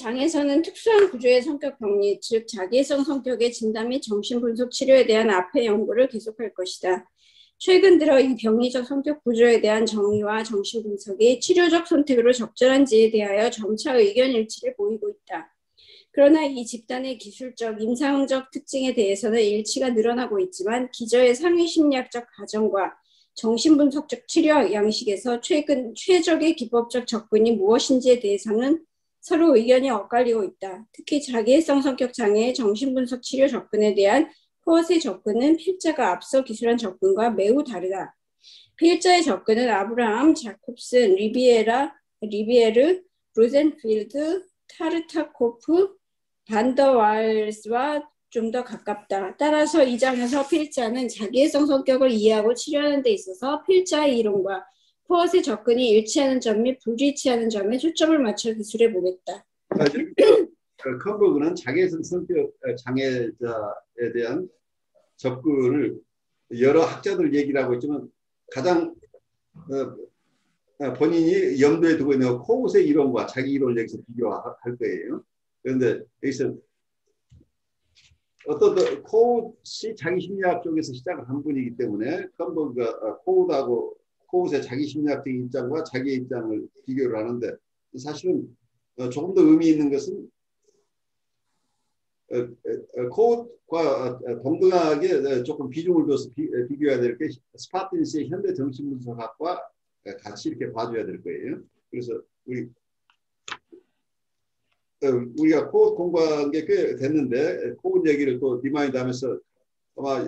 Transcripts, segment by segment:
장에서는 특수한 구조의 성격 병리, 즉 자기애성 성격의 진단 및 정신분석 치료에 대한 앞의 연구를 계속할 것이다. 최근 들어 이 병리적 성격 구조에 대한 정의와 정신분석이 치료적 선택으로 적절한지에 대하여 점차 의견 일치를 보이고 있다. 그러나 이 집단의 기술적, 임상적 특징에 대해서는 일치가 늘어나고 있지만 기저의 상위심리학적 가정과 정신분석적 치료 양식에서 최적의 기법적 접근이 무엇인지에 대해서는 서로 의견이 엇갈리고 있다. 특히 자기애성 성격 장애의 정신분석 치료 접근에 대한 코엇의 접근은 필자가 앞서 기술한 접근과 매우 다르다. 필자의 접근은 아브라함, 자콥슨, 리비에르, 로젠필드, 타르타코프, 반더왈스와 좀 더 가깝다. 따라서 이 장에서 필자는 자기애성 성격을 이해하고 치료하는 데 있어서 필자의 이론과 코엇의 접근이 일치하는 점 및 불일치하는 점에 초점을 맞춰 기술해 보겠다. 컴버그는 자기애성 성격 장애자에 대한 접근을 여러 학자들 얘기를 하고 있지만 가장 본인이 염두에 두고 있는 코웃의 이론과 자기 이론을 여기서 비교할 거예요. 그런데 여기서 어떤 코웃이 자기 심리학 쪽에서 시작을 한 분이기 때문에 컴버그가 코웃의 자기 심리학적인 입장과 자기의 입장을 비교를 하는데 사실은 조금 더 의미 있는 것은 코웃과 동등하게 조금 비중을 둬서 비교해야 될 게 스파티니스의 현대 정신분석학과 같이 이렇게 봐줘야 될 거예요. 그래서 우리가 코웃 공부한 게 꽤 됐는데 코웃 얘기를 또 리마인드 하면서 아마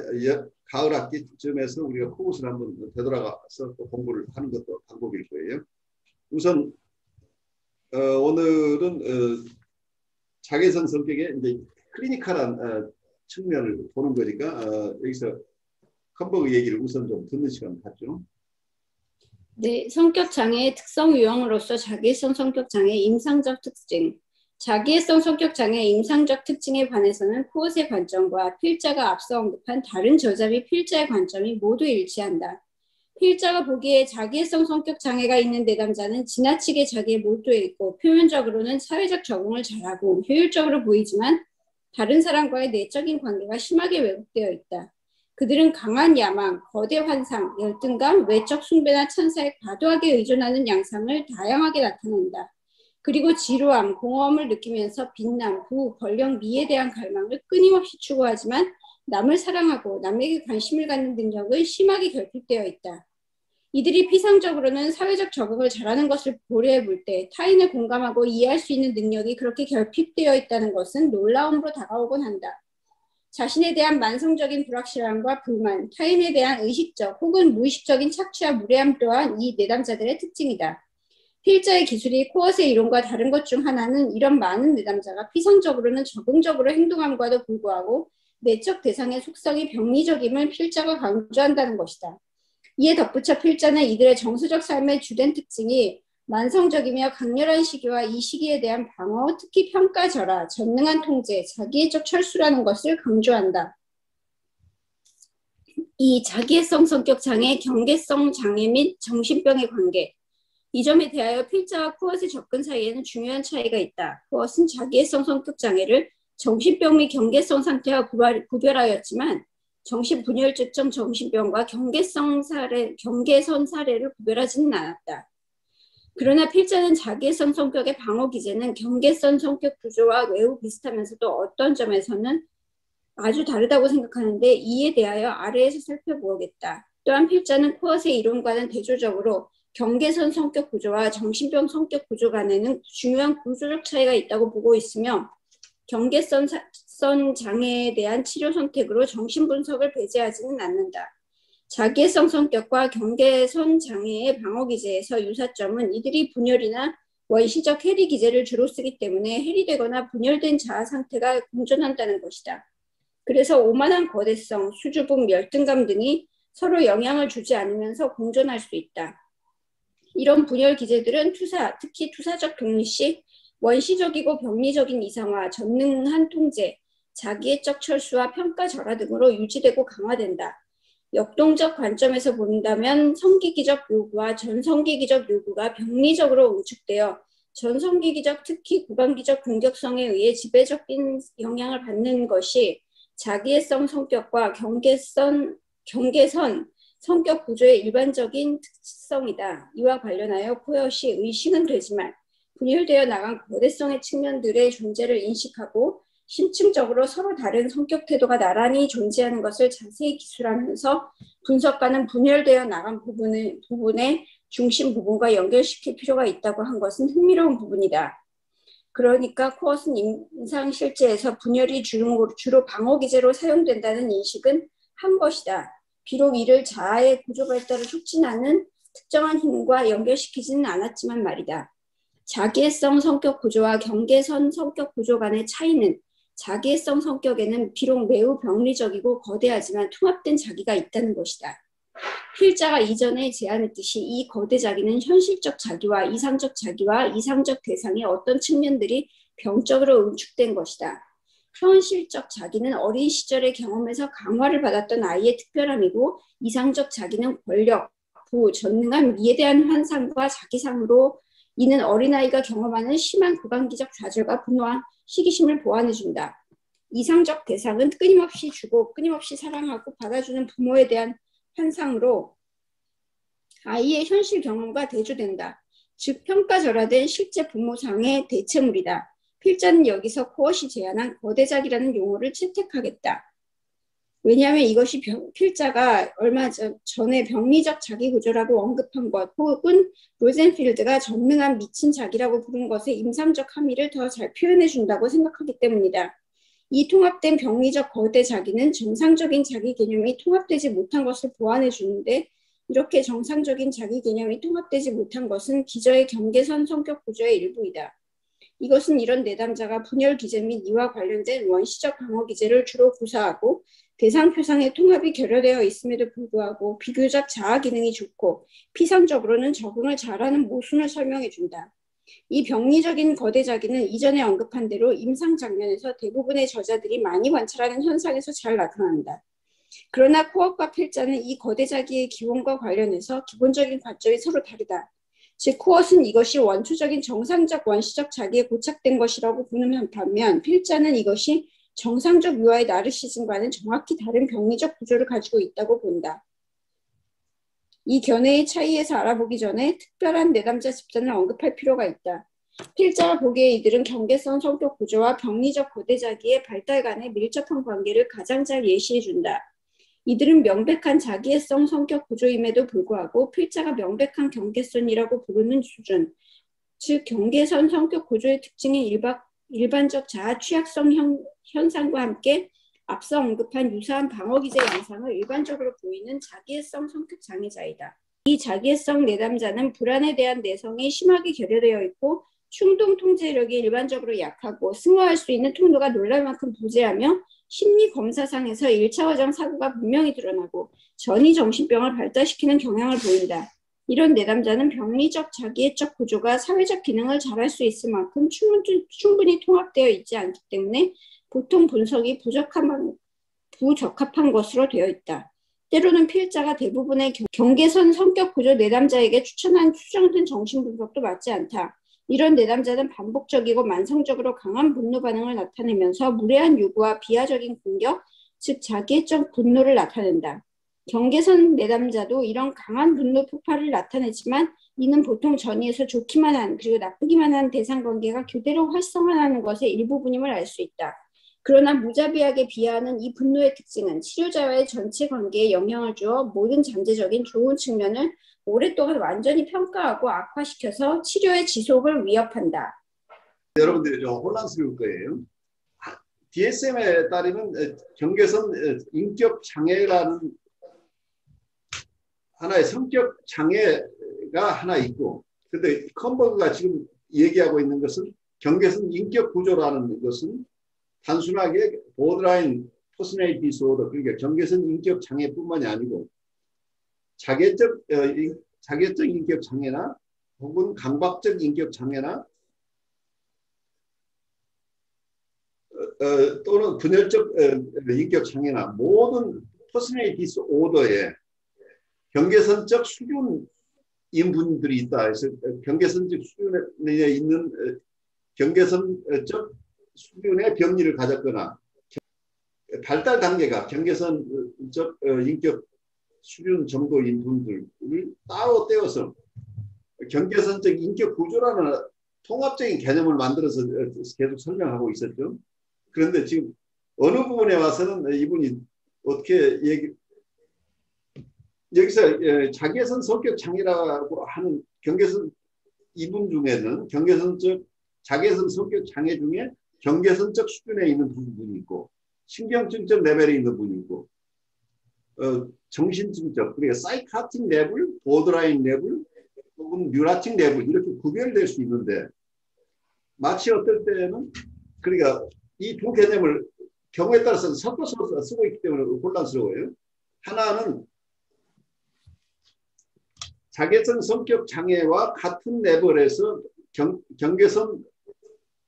가을 학기쯤에서 우리가 코웃을 한번 되돌아가서 또 공부를 하는 것도 방법일 거예요. 우선 오늘은 자기애성 성격의 이제 클리니컬한 측면을 보는 거니까 여기서 컴버그 얘기를 우선 좀 듣는 시간 갖죠. 네, 성격 장애의 특성 유형으로서 자기애성 성격 장애의 임상적 특징. 자기애성 성격 장애의 임상적 특징에 관해서는 코엇의 관점과 필자가 앞서 언급한 다른 저자 및 필자의 관점이 모두 일치한다. 필자가 보기에 자기애성 성격 장애가 있는 내담자는 지나치게 자기에 몰두해 있고 표면적으로는 사회적 적응을 잘하고 효율적으로 보이지만 다른 사람과의 내적인 관계가 심하게 왜곡되어 있다. 그들은 강한 야망, 거대 환상, 열등감, 외적 숭배나 찬사에 과도하게 의존하는 양상을 다양하게 나타낸다. 그리고 지루함, 공허함을 느끼면서 빛남, 부, 권력, 미에 대한 갈망을 끊임없이 추구하지만 남을 사랑하고 남에게 관심을 갖는 능력은 심하게 결핍되어 있다. 이들이 피상적으로는 사회적 적응을 잘하는 것을 고려해 볼 때 타인을 공감하고 이해할 수 있는 능력이 그렇게 결핍되어 있다는 것은 놀라움으로 다가오곤 한다. 자신에 대한 만성적인 불확실함과 불만, 타인에 대한 의식적 혹은 무의식적인 착취와 무례함 또한 이 내담자들의 특징이다. 필자의 기술이 코엇의 이론과 다른 것 중 하나는 이런 많은 내담자가 피상적으로는 적응적으로 행동함과도 불구하고 내적 대상의 속성이 병리적임을 필자가 강조한다는 것이다. 이에 덧붙여 필자는 이들의 정서적 삶의 주된 특징이 만성적이며 강렬한 시기와 이 시기에 대한 방어, 특히 평가절하, 전능한 통제, 자기애적 철수라는 것을 강조한다. 이 자기애성 성격 장애, 경계성 장애 및 정신병의 관계. 이 점에 대하여 필자와 코엇의 접근 사이에는 중요한 차이가 있다. 코엇은 자기애성 성격 장애를 정신병 및 경계성 상태와 구별하였지만 정신분열증적 정신병과 경계선 사례를 구별하지는 않았다. 그러나 필자는 자기애성 성격의 방어 기제는 경계선 성격 구조와 매우 비슷하면서도 어떤 점에서는 아주 다르다고 생각하는데 이에 대하여 아래에서 살펴보겠다. 또한 필자는 코엇의 이론과는 대조적으로 경계선 성격 구조와 정신병 성격 구조 간에는 중요한 구조적 차이가 있다고 보고 있으며 경계선 장애에 대한 치료 선택으로 정신분석을 배제하지는 않는다. 자기애성 성격과 경계선 장애의 방어 기제에서 유사점은 이들이 분열이나 원시적 해리 기제를 주로 쓰기 때문에 해리되거나 분열된 자아 상태가 공존한다는 것이다. 그래서 오만한 거대성, 수줍음, 열등감 등이 서로 영향을 주지 않으면서 공존할 수 있다. 이런 분열 기제들은 특히 투사적 격리 시 원시적이고 병리적인 이상화, 전능한 통제, 자기애적 철수와 평가절하 등으로 유지되고 강화된다. 역동적 관점에서 본다면 성기기적 요구와 전성기기적 요구가 병리적으로 응축되어 전성기기적, 특히 구강기적 공격성에 의해 지배적인 영향을 받는 것이 자기애성 성격과 경계선 성격 구조의 일반적인 특성이다. 이와 관련하여 포엿이 의식은 되지만 분열되어 나간 거대성의 측면들의 존재를 인식하고 심층적으로 서로 다른 성격 태도가 나란히 존재하는 것을 자세히 기술하면서 분석가는 분열되어 나간 부분의 중심 부분과 연결시킬 필요가 있다고 한 것은 흥미로운 부분이다. 그러니까 코엇은 임상 실제에서 분열이 주로 방어 기제로 사용된다는 인식은 한 것이다. 비록 이를 자아의 구조 발달을 촉진하는 특정한 힘과 연결시키지는 않았지만 말이다. 자기애성 성격 구조와 경계선 성격 구조 간의 차이는 자기애성 성격에는 비록 매우 병리적이고 거대하지만 통합된 자기가 있다는 것이다. 필자가 이전에 제안했듯이 이 거대 자기는 현실적 자기와 이상적 대상의 어떤 측면들이 병적으로 응축된 것이다. 현실적 자기는 어린 시절의 경험에서 강화를 받았던 아이의 특별함이고 이상적 자기는 권력, 전능한 미에 대한 환상과 자기상으로 이는 어린아이가 경험하는 심한 구강기적 좌절과 분노와 시기심을 보완해준다. 이상적 대상은 끊임없이 주고 끊임없이 사랑하고 받아주는 부모에 대한 환상으로 아이의 현실 경험과 대조된다. 즉 평가절하된 실제 부모상의 대체물이다. 필자는 여기서 코엇이 제안한 거대작이라는 용어를 채택하겠다. 왜냐하면 이것이 필자가 얼마 전에 병리적 자기구조라고 언급한 것 혹은 로젠필드가 전능한 미친 자기라고 부른 것의 임상적 함의를 더 잘 표현해 준다고 생각하기 때문이다. 이 통합된 병리적 거대 자기는 정상적인 자기 개념이 통합되지 못한 것을 보완해 주는데 이렇게 정상적인 자기 개념이 통합되지 못한 것은 기저의 경계선 성격 구조의 일부이다. 이것은 이런 내담자가 분열 기제 및 이와 관련된 원시적 방어 기제를 주로 구사하고 대상 표상의 통합이 결여되어 있음에도 불구하고 비교적 자아 기능이 좋고 피상적으로는 적응을 잘하는 모순을 설명해 준다. 이 병리적인 거대 자기는 이전에 언급한 대로 임상 장면에서 대부분의 저자들이 많이 관찰하는 현상에서 잘 나타난다. 그러나 코엇과 필자는 이 거대 자기의 기원과 관련해서 기본적인 관점이 서로 다르다. 즉 코엇은 이것이 원초적인 정상적 원시적 자기에 고착된 것이라고 보는 반면 필자는 이것이 정상적 유아의 나르시즘과는 정확히 다른 병리적 구조를 가지고 있다고 본다. 이 견해의 차이에서 알아보기 전에 특별한 내담자 집단을 언급할 필요가 있다. 필자가 보기에 이들은 경계성 성격 구조와 병리적 거대자기의 발달 간의 밀접한 관계를 가장 잘 예시해준다. 이들은 명백한 자기애성 성격 구조임에도 불구하고 필자가 명백한 경계선이라고 부르는 수준, 즉 경계선 성격 구조의 특징인 일반적 자아 취약성 현상과 함께 앞서 언급한 유사한 방어기제 양상을 일반적으로 보이는 자기애성 성격 장애자이다. 이 자기애성 내담자는 불안에 대한 내성이 심하게 결여되어 있고 충동 통제력이 일반적으로 약하고 승화할 수 있는 통로가 놀랄 만큼 부재하며 심리 검사상에서 1차 과정 사고가 분명히 드러나고 전이 정신병을 발달시키는 경향을 보인다. 이런 내담자는 병리적 자기애적 구조가 사회적 기능을 잘할 수 있을 만큼 충분히 통합되어 있지 않기 때문에 보통 분석이 부적합한 것으로 되어 있다. 때로는 필자가 대부분의 경계선 성격 구조 내담자에게 추천한 추정된 정신분석도 맞지 않다. 이런 내담자는 반복적이고 만성적으로 강한 분노 반응을 나타내면서 무례한 요구와 비하적인 공격, 즉 자기애적 분노를 나타낸다. 경계선 내담자도 이런 강한 분노 폭발을 나타내지만 이는 보통 전이에서 좋기만 한 그리고 나쁘기만 한 대상관계가 교대로 활성화하는 것의 일부분임을 알 수 있다. 그러나 무자비하게 비하하는 이 분노의 특징은 치료자와의 전체 관계에 영향을 주어 모든 잠재적인 좋은 측면을 오랫동안 완전히 평가하고 악화시켜서 치료의 지속을 위협한다. 여러분들이 좀 혼란스러울 거예요. DSM에 따르면 경계선 인격 장애라는 하나의 성격 장애가 하나 있고, 근데 컴버그가 지금 얘기하고 있는 것은 경계선 인격 구조라는 것은 단순하게 보드라인 퍼스널리티 디스오더, 그러니까 경계선 인격 장애뿐만이 아니고 자개적 인격 장애나 혹은 강박적 인격 장애나 또는 분열적 인격 장애나 모든 퍼스널리티 디스오더에 경계선적 수준이 인분들이 있다. 그래서 경계선적 수준에 있는 경계선적 수준의 병리를 가졌거나 발달 단계가 경계선적 인격 수준 정도인 분들을 따로 떼어서 경계선적 인격 구조라는 통합적인 개념을 만들어서 계속 설명하고 있었죠. 그런데 지금 어느 부분에 와서는 이분이 어떻게 여기서 자기애선 성격 장애라고 하는 경계선 이분 중에는 경계선적 자기애선 성격 장애 중에 경계선적 수준에 있는 분이 있고 신경증적 레벨에 있는 분이 있고 정신증적 그러니까 사이카틱 레벨, 보드라인 레벨 혹은 뉴라틱 레벨 이렇게 구별될 수 있는데 마치 어떨 때는 그러니까 이 두 개념을 경우에 따라서 섞어서 쓰고 있기 때문에 혼란스러워요. 하나는 자개선 성격 장애와 같은 레벨에서 경계선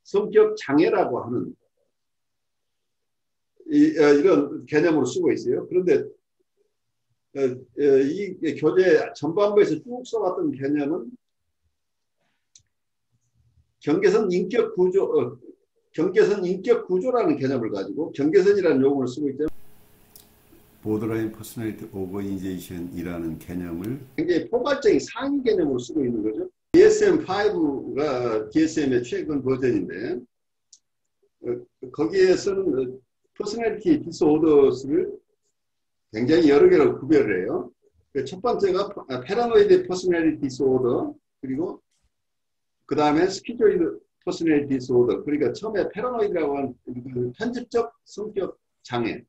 성격 장애라고 하는 이런 개념으로 쓰고 있어요. 그런데 이 교재 전반부에서 쭉 써왔던 개념은 경계선 인격 구조라는 개념을 가지고 경계선이라는 용어를 쓰고 있기 때문에 보더라인 퍼스널리티 오버이제이션이라는 개념을 굉장히 포괄적인 상위 개념으로 쓰고 있는 거죠. DSM-5가 DSM의 최근 버전인데 거기에서는 퍼스널리티 디스오더스를 굉장히 여러 개로 구별을 해요. 첫 번째가 패러노이드 퍼스널리티 디스오더 그리고 그 다음에 스키조이드 퍼스널리티 디스오더 그러니까 처음에 패러노이드라고 하는 편집적 성격 장애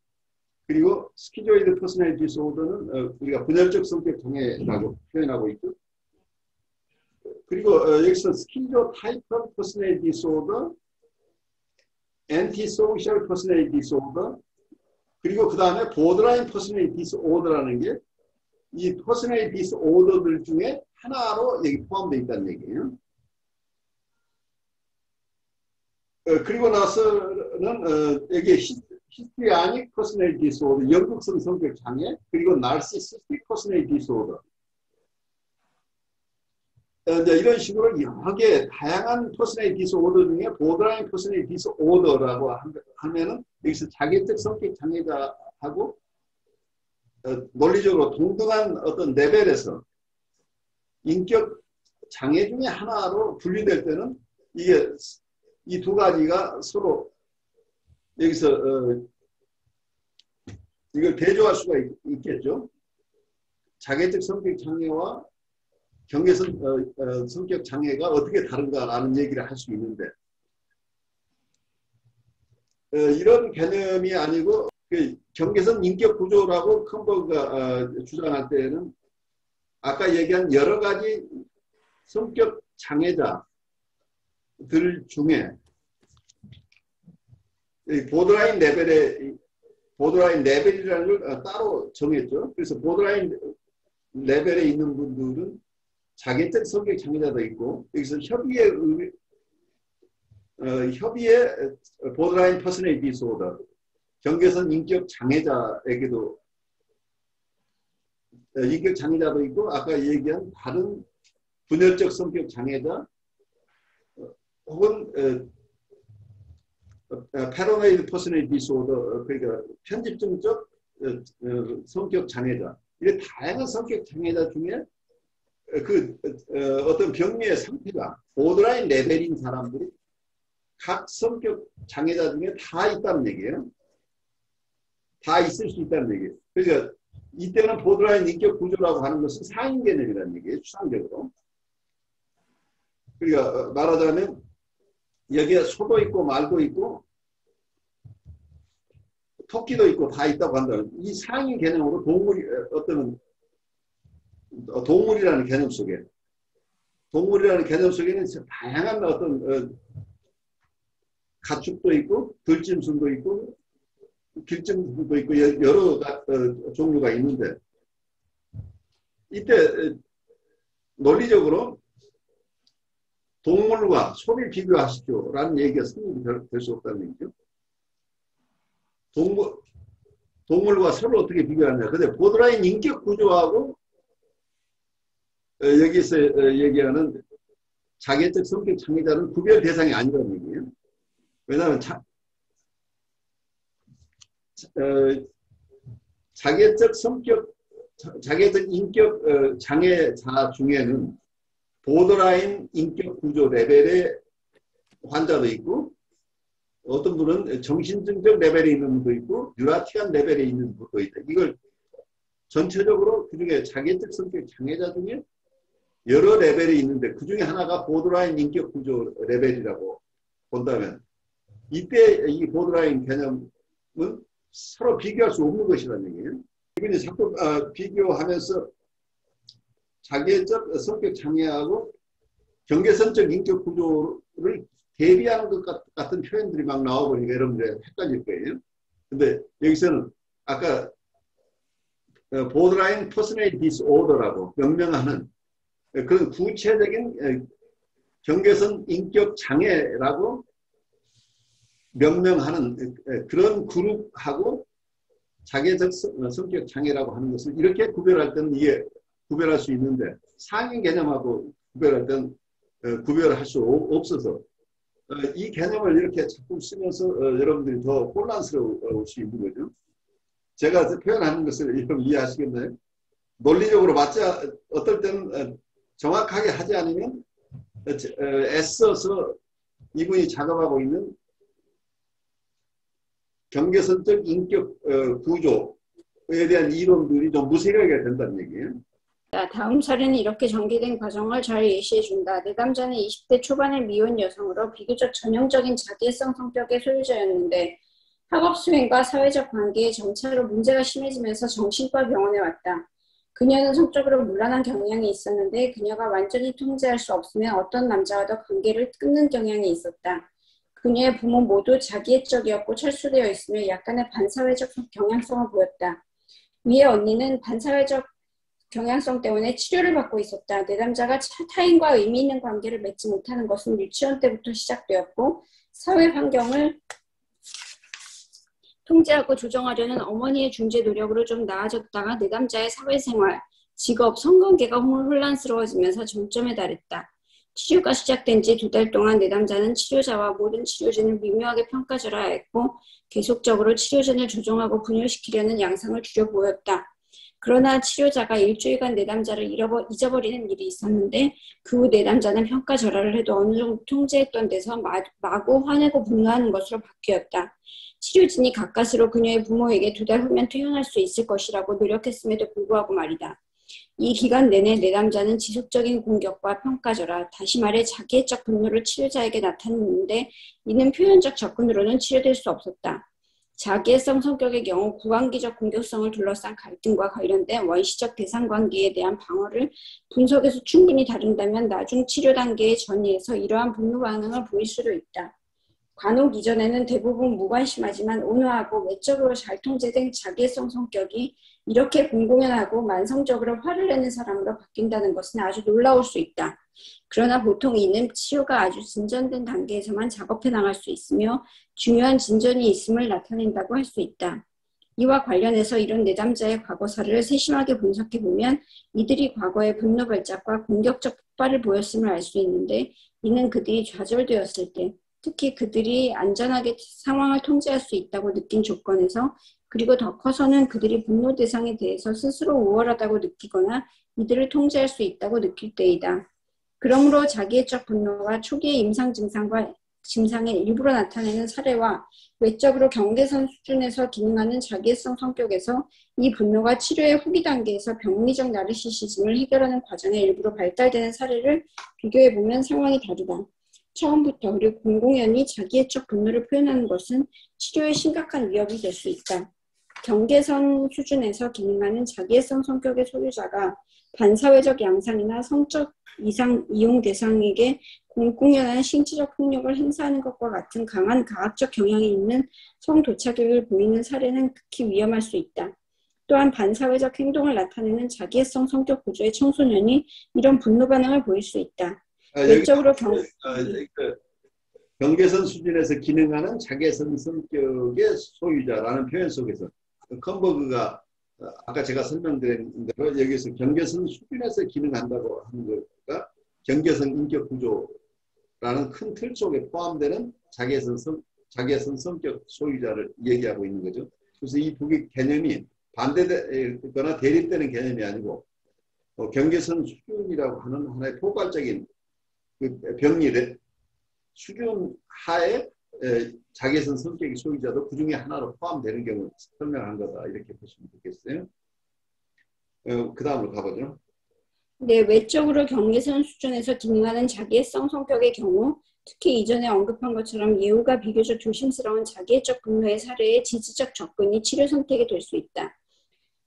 그리고 스키조이드 퍼스널리티 디스오더는 우리가 분열적 성격 장애라고 표현하고 있고 그리고 여기서 스키조 타입 퍼스널리티 디스오더 엔티소셜 퍼스널리티 디스오더 그리고 그 다음에 보드라인 퍼스널리티 디스오더라는 게 이 퍼스널리티 디스오더들 중에 하나로 여기 포함되어 있다는 얘기예요. 그리고 나서는 여기 히스트리아닉 퍼스널리티 디스오더, 연극성 성격 장애, 그리고 나르시시스틱 퍼스널리티 디스오더. 이런 식으로 여러 개 다양한 퍼스널리티 디스오더 중에 보드라인 퍼스널리티 디스오더라고 하면은 여기서 자기적 성격 장애자하고 논리적으로 동등한 어떤 레벨에서 인격 장애 중에 하나로 분류될 때는 이게 이 두 가지가 서로 여기서 이걸 대조할 수가 있겠죠. 자기적 성격 장애와 경계선 성격 장애가 어떻게 다른가라는 얘기를 할 수 있는데 이런 개념이 아니고 경계선 인격 구조라고 컴버그가 주장할 때는 아까 얘기한 여러 가지 성격 장애자들 중에 보드라인 레벨이라는 걸 따로 정했죠. 그래서 보드라인 레벨에 있는 분들은 자기적 성격 장애자도 있고 여기서 협의의 보드라인 퍼스널리티 디스오더 경계선 인격 장애자에게도 인격 장애자도 있고 아까 얘기한 다른 분열적 성격 장애자 혹은 패러노이드 퍼스널리티 디스오더 그러니까 편집증적 성격 장애자 이런 다양한 성격 장애자 중에 어떤 병리의 상태가 보드라인 레벨인 사람들이 각 성격 장애자 중에 다 있다는 얘기예요. 다 있을 수 있다는 얘기예요. 그러니까 이때는 보드라인 인격 구조라고 하는 것은 상인 개념이라는 얘기예요. 추상적으로. 그러니까 말하자면 여기에 소도 있고 말도 있고 토끼도 있고 다 있다고 한다면 이 상인 개념으로 동물이라는 개념 속에는 다양한 어떤 가축도 있고 들짐승도 있고 길짐승도 있고 여러 종류가 있는데 이때 논리적으로 동물과 소를 비교하시죠 라는 얘기가 성립이 될 수 없다는 얘기죠. 동물과 소를 어떻게 비교하냐. 근데 보드라인 인격 구조하고 여기서 얘기하는 자기애적 성격 장애자는 구별 대상이 아니라는 얘기예요. 왜냐하면 자기애적 성격, 자기애적 인격 장애자 중에는 보더라인 인격 구조 레벨의 환자도 있고, 어떤 분은 정신증적 레벨에 있는 분도 있고, 뉴라티안 레벨에 있는 분도 있다. 이걸 전체적으로 그중에 자기애적 성격 장애자 중에 여러 레벨이 있는데 그중에 하나가 보더라인 인격 구조 레벨이라고 본다면, 이때 이 보더라인 개념은 서로 비교할 수 없는 것이라는 얘기예요. 이분이 자꾸 비교하면서 자기애적 성격 장애하고 경계선적 인격 구조를 대비하는 것 같은 표현들이 막 나와버리니까 여러분들 헷갈릴 거예요. 근데 여기서는 아까 보더라인 퍼스널리티 디스오더라고 명명하는 그런 구체적인 경계선 인격 장애라고 명명하는 그런 그룹하고 자기애적 성격 장애라고 하는 것을 이렇게 구별할 때는 이게 구별할 수 있는데, 상위 개념하고 구별할 때는 구별할 수 없어서 이 개념을 이렇게 자꾸 쓰면서 여러분들이 더 혼란스러울 수 있는 거죠. 제가 표현하는 것을 여러분 이해하시겠나요? 논리적으로 맞자 어떨 때는 정확하게 하지 않으면 애써서 이분이 작업하고 있는 경계선적 인격 구조에 대한 이론들이 좀 무색하게 된다는 얘기예요. 다음 사례는 이렇게 전개된 과정을 잘 예시해준다. 내담자는 20대 초반의 미혼 여성으로 비교적 전형적인 자기애성 성격의 소유자였는데 학업 수행과 사회적 관계에 점차로 문제가 심해지면서 정신과 병원에 왔다. 그녀는 성적으로 문란한 경향이 있었는데 그녀가 완전히 통제할 수 없으면 어떤 남자와도 관계를 끊는 경향이 있었다. 그녀의 부모 모두 자기애적이었고 철수되어 있으며 약간의 반사회적 경향성을 보였다. 위의 언니는 반사회적 경향성 때문에 치료를 받고 있었다. 내담자가 타인과 의미 있는 관계를 맺지 못하는 것은 유치원 때부터 시작되었고 사회 환경을 통제하고 조정하려는 어머니의 중재 노력으로 좀 나아졌다가 내담자의 사회생활, 직업, 성관계가 혼란스러워지면서 정점에 달했다. 치료가 시작된 지 2달 동안 내담자는 치료자와 모든 치료진을 미묘하게 평가절하했고 계속적으로 치료진을 조정하고 분열시키려는 양상을 주려 보였다. 그러나 치료자가 일주일간 내담자를 잊어버리는 일이 있었는데 그 후 내담자는 평가절하를 해도 어느 정도 통제했던 데서 마구 화내고 분노하는 것으로 바뀌었다. 치료진이 가까스로 그녀의 부모에게 2달 후면 퇴원할 수 있을 것이라고 노력했음에도 불구하고 말이다. 이 기간 내내 내담자는 지속적인 공격과 평가절하, 다시 말해 자기애적 분노를 치료자에게 나타냈는데 이는 표현적 접근으로는 치료될 수 없었다. 자기애성 성격의 경우 구강기적 공격성을 둘러싼 갈등과 관련된 원시적 대상관계에 대한 방어를 분석에서 충분히 다룬다면 나중 치료 단계의 전이에서 이러한 분노 반응을 보일 수도 있다. 간혹 이전에는 대부분 무관심하지만 온화하고 외적으로 잘 통제된 자기애성 성격이 이렇게 공공연하고 만성적으로 화를 내는 사람으로 바뀐다는 것은 아주 놀라울 수 있다. 그러나 보통 이는 치료가 아주 진전된 단계에서만 작업해 나갈 수 있으며 중요한 진전이 있음을 나타낸다고 할 수 있다. 이와 관련해서 이런 내담자의 과거사를 세심하게 분석해보면 이들이 과거에 분노 발작과 공격적 폭발을 보였음을 알 수 있는데 이는 그들이 좌절되었을 때 특히 그들이 안전하게 상황을 통제할 수 있다고 느낀 조건에서 그리고 더 커서는 그들이 분노 대상에 대해서 스스로 우월하다고 느끼거나 이들을 통제할 수 있다고 느낄 때이다. 그러므로 자기애적 분노가 초기의 임상 증상의 일부로 나타내는 사례와 외적으로 경계선 수준에서 기능하는 자기애성 성격에서 이 분노가 치료의 후기 단계에서 병리적 나르시시즘을 해결하는 과정의 일부로 발달되는 사례를 비교해보면 상황이 다르다. 처음부터 그리고 공공연히 자기애적 분노를 표현하는 것은 치료에 심각한 위협이 될 수 있다. 경계선 수준에서 기능하는 자기애성 성격의 소유자가 반사회적 양상이나 성적 이용 대상에게 공공연한 신체적 폭력을 행사하는 것과 같은 강한 가학적 경향이 있는 성도착을 보이는 사례는 극히 위험할 수 있다. 또한 반사회적 행동을 나타내는 자기애성 성격 구조의 청소년이 이런 분노 반응을 보일 수 있다. 외적으로 경계선 수준에서 기능하는 자기애성 성격의 소유자라는 표현 속에서 컴버그가 아까 제가 설명드린 대로 여기서 경계선 수준에서 기능한다고 하는 거가 경계선 인격 구조라는 큰 틀 속에 포함되는 자개선 성격 소유자를 얘기하고 있는 거죠. 그래서 이 두 개 개념이 반대되거나 대립되는 개념이 아니고 경계선 수준이라고 하는 하나의 포괄적인 그 병리 수준 하에 자개선 성격의 소유자도 그 중에 하나로 포함되는 경우를 설명한 거다. 이렇게 보시면 되겠어요. 그 다음으로 가보죠. 네, 외적으로 경계선 수준에서 기능하는 자기애성 성격의 경우, 특히 이전에 언급한 것처럼 예우가 비교적 조심스러운 자기애적 분노의 사례에 지지적 접근이 치료 선택이 될 수 있다.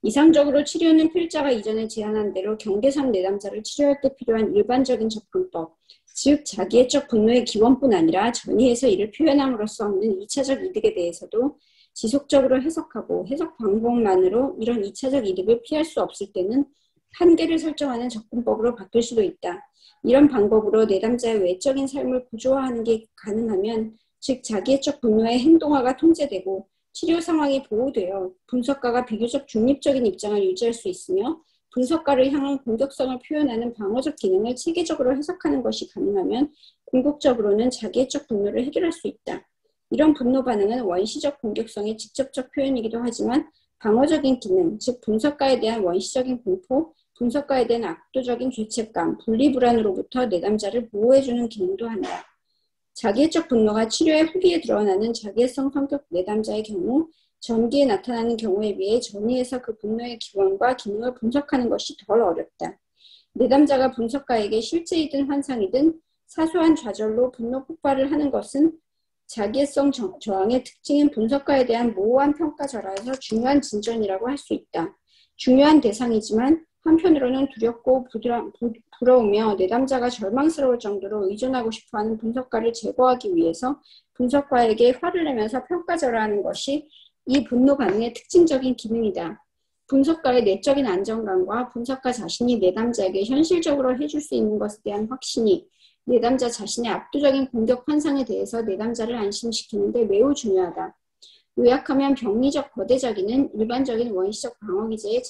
이상적으로 치료는 필자가 이전에 제안한 대로 경계선 내담자를 치료할 때 필요한 일반적인 접근법, 즉 자기애적 분노의 기원뿐 아니라 전이에서 이를 표현함으로써 얻는 2차적 이득에 대해서도 지속적으로 해석하고 해석 방법만으로 이런 2차적 이득을 피할 수 없을 때는 한계를 설정하는 접근법으로 바뀔 수도 있다. 이런 방법으로 내담자의 외적인 삶을 구조화하는 게 가능하면, 즉 자기애적 분노의 행동화가 통제되고 치료 상황이 보호되어 분석가가 비교적 중립적인 입장을 유지할 수 있으며 분석가를 향한 공격성을 표현하는 방어적 기능을 체계적으로 해석하는 것이 가능하면 궁극적으로는 자기애적 분노를 해결할 수 있다. 이런 분노 반응은 원시적 공격성의 직접적 표현이기도 하지만 방어적인 기능, 즉 분석가에 대한 원시적인 공포, 분석가에 대한 압도적인 죄책감, 분리불안으로부터 내담자를 보호해주는 기능도 한다. 자기애적 분노가 치료의 후기에 드러나는 자기애성 성격 내담자의 경우, 전기에 나타나는 경우에 비해 전이에서 그 분노의 기원과 기능을 분석하는 것이 덜 어렵다. 내담자가 분석가에게 실제이든 환상이든 사소한 좌절로 분노 폭발을 하는 것은 자기애성 저항의 특징인 분석가에 대한 모호한 평가절하에서 중요한 진전이라고 할 수 있다. 중요한 대상이지만 한편으로는 두렵고 부러우며 내담자가 절망스러울 정도로 의존하고 싶어하는 분석가를 제거하기 위해서 분석가에게 화를 내면서 평가절하하는 것이 이 분노 반응의 특징적인 기능이다. 분석가의 내적인 안정감과 분석가 자신이 내담자에게 현실적으로 해줄 수 있는 것에 대한 확신이 내담자 자신의 압도적인 공격 환상에 대해서 내담자를 안심시키는 데 매우 중요하다. 요약하면 병리적 거대자기는 일반적인 원시적 방어기제의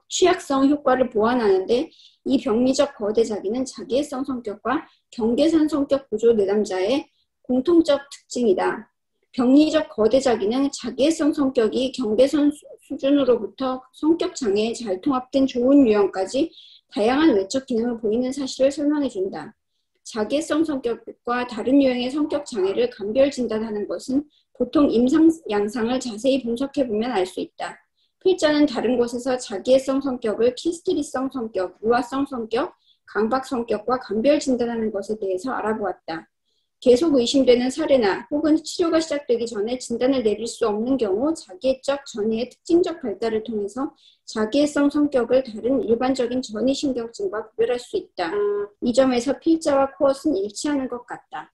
취약성 효과를 보완하는데, 이 병리적 거대자기는 자기애성 성격과 경계선 성격 구조 내담자의 공통적 특징이다. 병리적 거대자기는 자기애성 성격이 경계선 수준으로부터 성격 장애에 잘 통합된 좋은 유형까지 다양한 외적 기능을 보이는 사실을 설명해준다. 자기애성 성격과 다른 유형의 성격 장애를 감별 진단하는 것은 보통 임상 양상을 자세히 분석해보면 알 수 있다. 필자는 다른 곳에서 자기애성 성격을 키스트리성 성격, 유아성 성격, 강박 성격과 감별 진단하는 것에 대해서 알아보았다. 계속 의심되는 사례나 혹은 치료가 시작되기 전에 진단을 내릴 수 없는 경우 자기애적 전이의 특징적 발달을 통해서 자기애성 성격을 다른 일반적인 전이신경증과 구별할 수 있다. 이 점에서 필자와 코엇은 일치하는 것 같다.